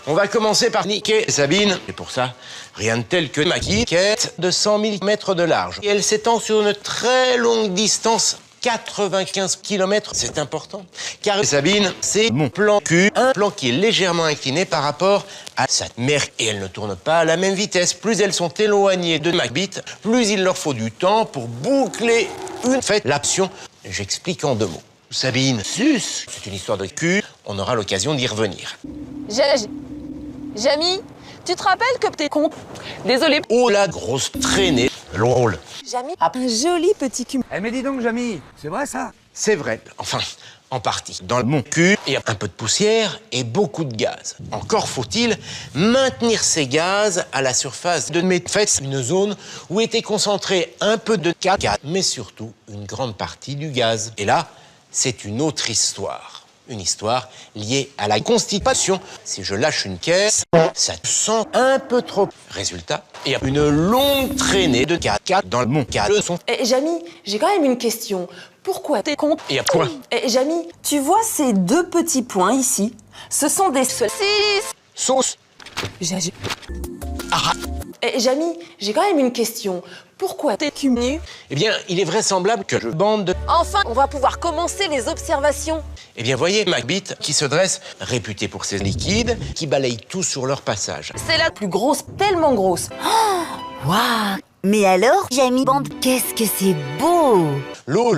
On va commencer par niquer Sabine. Et pour ça, rien de tel que ma quête de 100 000 mètres de large. Et elle s'étend sur une très longue distance. 95 km, c'est important. Car Sabine, c'est mon plan Q, un plan qui est légèrement incliné par rapport à sa mère. Et elles ne tournent pas à la même vitesse. Plus elles sont éloignées de Macbeth, plus il leur faut du temps pour boucler une fête. L'action, j'explique en 2 mots. Sabine, sus, c'est une histoire de cul, on aura l'occasion d'y revenir. Jamy, tu te rappelles que t'es con? Désolé. Oh la grosse traînée, drôle. Jamy a un joli petit cul. Eh mais dis donc, Jamy, c'est vrai ça? C'est vrai, enfin, en partie. Dans mon cul, il y a un peu de poussière et beaucoup de gaz. Encore faut-il maintenir ces gaz à la surface de mes fesses, une zone où était concentré un peu de caca, mais surtout une grande partie du gaz. Et là, c'est une autre histoire. Une histoire liée à la constipation. Si je lâche une caisse, ça sent un peu trop. Résultat, il y a une longue traînée de caca dans mon cas. Jamy, j'ai quand même une question. Pourquoi t'es con? Il y a quoi? Jamy, tu vois ces 2 petits points ici? Ce sont des Sauce. Jamy, j'ai quand même une question. Pourquoi t'es cul nu? Eh bien, il est vraisemblable que je bande de... Enfin, on va pouvoir commencer les observations. Eh bien, voyez Macbeth qui se dresse, réputé pour ses liquides, qui balayent tout sur leur passage. C'est la plus grosse, tellement grosse. Waouh! Mais alors, Jamy Band, qu'est-ce que c'est beau! L'eau